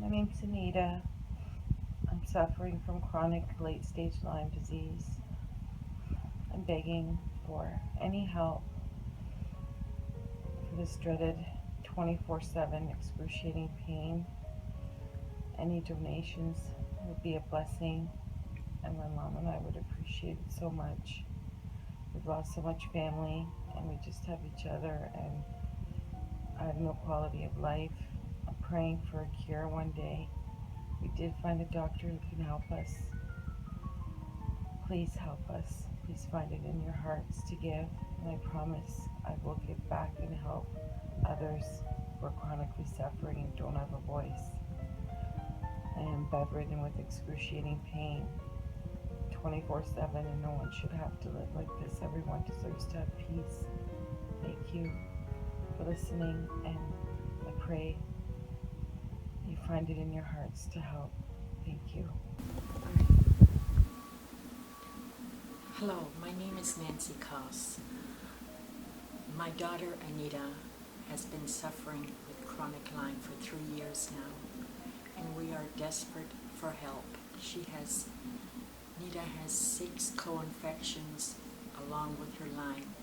My name's Anita. I'm suffering from chronic late-stage Lyme disease. I'm begging for any help for this dreaded 24/7 excruciating pain. Any donations would be a blessing, and my mom and I would appreciate it so much. We've lost so much family, and we just have each other, and I have no quality of life. I'm praying for a cure one day. We did find a doctor who can help us. Please help us. Please find it in your hearts to give, and I promise I will give back and help others who are chronically suffering and don't have a voice. I am bedridden with excruciating pain 24/7, and no one should have to live like this. Everyone deserves to have peace. Thank you for listening, and I pray you find it in your hearts to help. Thank you. Hello, my name is Nancy Koss. My daughter Anita has been suffering with chronic Lyme for 3 years now, and we are desperate for help. Anita has 6 co-infections along with her Lyme,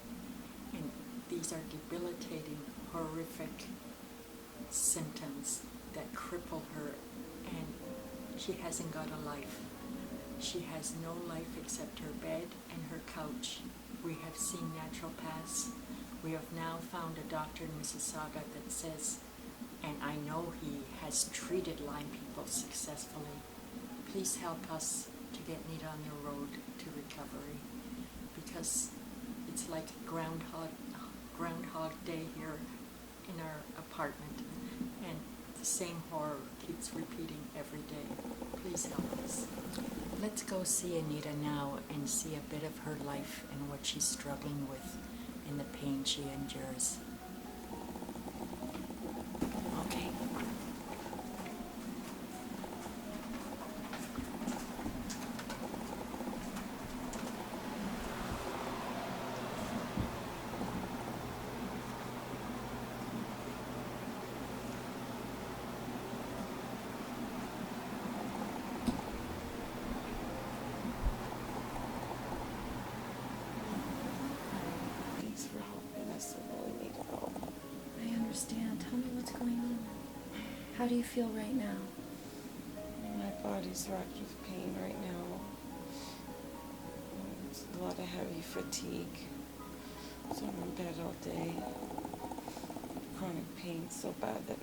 and these are debilitating, horrific symptoms that cripple her, and she hasn't got a life. She has no life except her bed and her couch. We have seen naturopaths. We have now found a doctor in Mississauga that says, and I know he has treated Lyme people successfully. Please help us to get Nita on the road to recovery, because it's like Groundhog Day here in our apartment, and the same horror keeps repeating every day. Please help us. Let's go see Anita now and see a bit of her life and what she's struggling with and the pain she endures. Okay. Thanks for helping us. I really need help. I understand. Tell me what's going on. How do you feel right now? My body's racked with pain right now. It's a lot of heavy fatigue. So I'm in bed all day. Chronic pain so bad that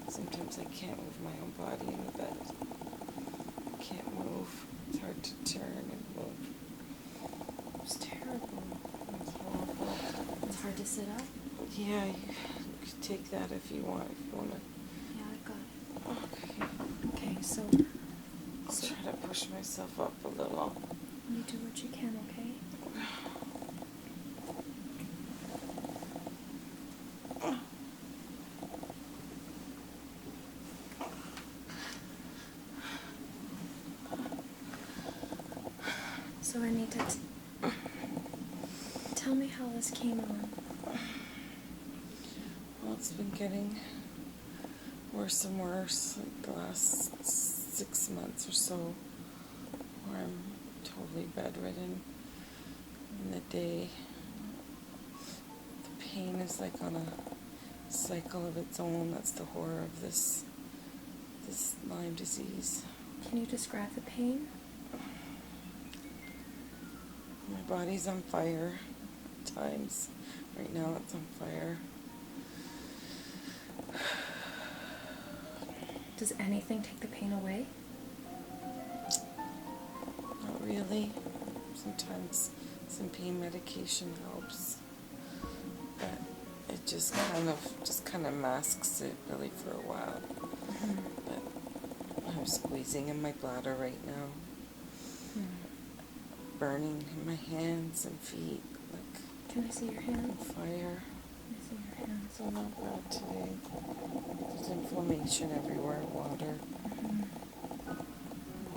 sometimes I can't move my own body in the bed. I can't move. It's hard to turn and move. It's terrible. It's horrible. It's hard to sit up. Yeah, you could take that if you want. If you want to. Yeah, I've got it. Okay. Okay, so I'll try to push myself up a little. you do what you can, okay? So Anita, tell me how this came on. Well, it's been getting worse and worse like the last 6 months or so, where I'm totally bedridden. In the day, the pain is like on a cycle of its own. That's the horror of this Lyme disease. Can you describe the pain? My body's on fire at times. Right now it's on fire. Does anything take the pain away? Not really. Sometimes some pain medication helps, but it just kind of masks it really for a while. But I'm squeezing in my bladder right now. Burning in my hands and feet, like Can I see your hands? on fire. Can I see your hands? So not bad today. There's inflammation everywhere, water.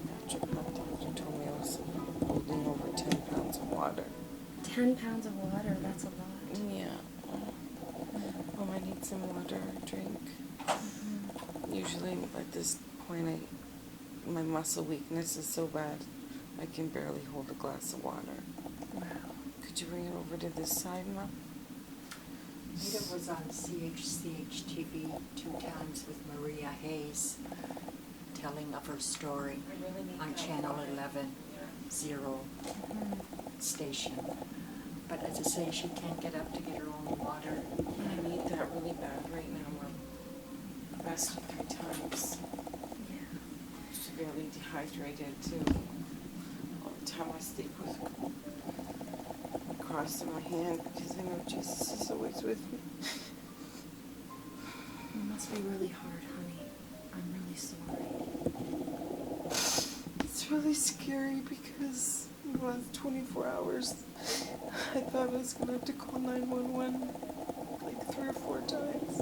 Naturopath doctor told me I was holding over 10 pounds of water. 10 pounds of water, that's a lot. Yeah. I need some water, drink. Usually at this point, my muscle weakness is so bad, I can barely hold a glass of water. Wow. Could you bring it over to this side, Mom? Anita was on CHCH TV 2 times with Maria Hayes, telling of her story on Channel 11 station. But as I say, she can't get up to get her own water. I need that really bad right now, Mom. I fasted 3 times. Yeah. Severely dehydrated, too. All the time I sleep with a cross in my hand because I know Jesus is always with me. It must be really hard, honey. I'm really sorry. It's really scary because in the last 24 hours, I thought I was going to have to call 911 like 3 or 4 times.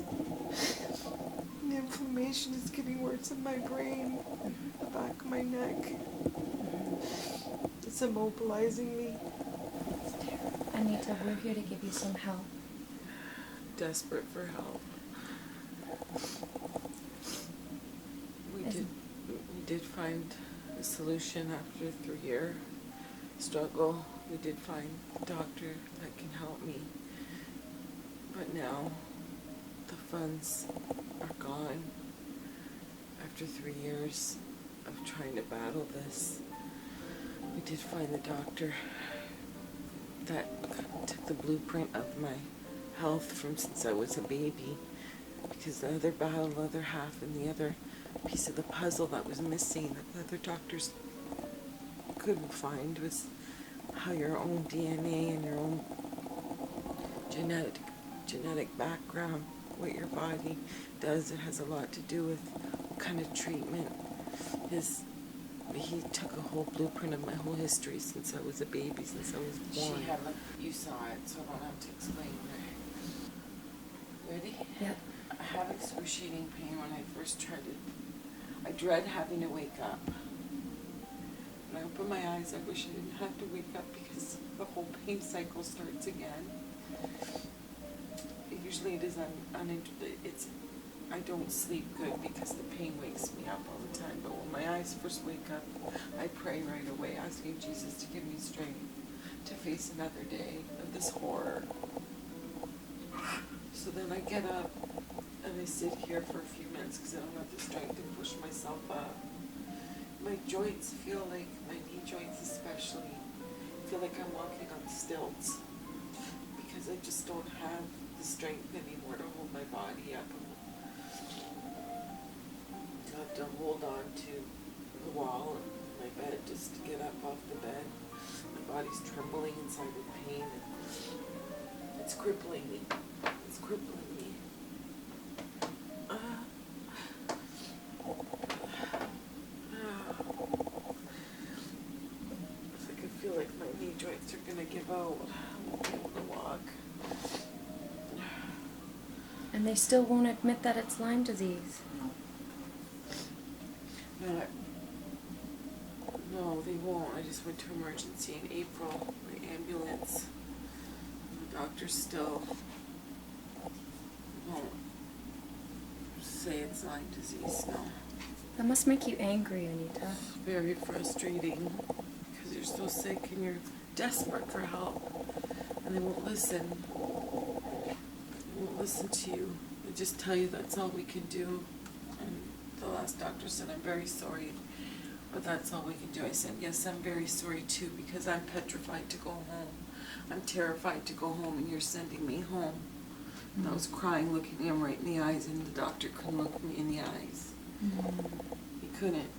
The inflammation is getting worse in my brain, the back of my neck. It's immobilizing me. Anita, we're here to give you some help. Desperate for help. We did find a solution after a 3-year struggle. We did find a doctor that can help me. But now the funds are gone after 3 years of trying to battle this. We did find the doctor that took the blueprint of my health from since I was a baby, because the other battle, the other half, and the other piece of the puzzle that was missing that the other doctors couldn't find was how your own DNA and your own genetic background, what your body does. It has a lot to do with what kind of treatment. He took a whole blueprint of my whole history since I was a baby, since I was born. She had, you saw it, so I don't have to explain it. Ready? Yep. I have excruciating pain when I first tried it. I dread having to wake up. When I open my eyes, I wish I didn't have to wake up because the whole pain cycle starts again. Usually it is I don't sleep good because the pain wakes me up all the time. But when my eyes first wake up, I pray right away, asking Jesus to give me strength to face another day of this horror. So then I get up and I sit here for a few minutes because I don't have the strength to push myself up. My joints feel like, my knee joints especially, feel like I'm walking on stilts because I just don't have the strength anymore to hold my body up. I have to hold on to the wall of my bed just to get up off the bed. My body's trembling inside with pain. And it's crippling me. It's crippling me. It's like I feel like my knee joints are gonna give out. I won't be able to walk. And they still won't admit that it's Lyme disease. No, they won't. I just went to emergency in April, my ambulance. The doctor still won't say it's Lyme disease, no. That must make you angry, Anita. Very frustrating, because you're so sick and you're desperate for help, and they won't listen. They won't listen to you. They just tell you that's all we can do. And the last doctor said, I'm very sorry, but that's all we can do. I said, yes, I'm very sorry too, because I'm petrified to go home. I'm terrified to go home, and you're sending me home. And I was crying, looking him right in the eyes, and the doctor couldn't look me in the eyes. He couldn't.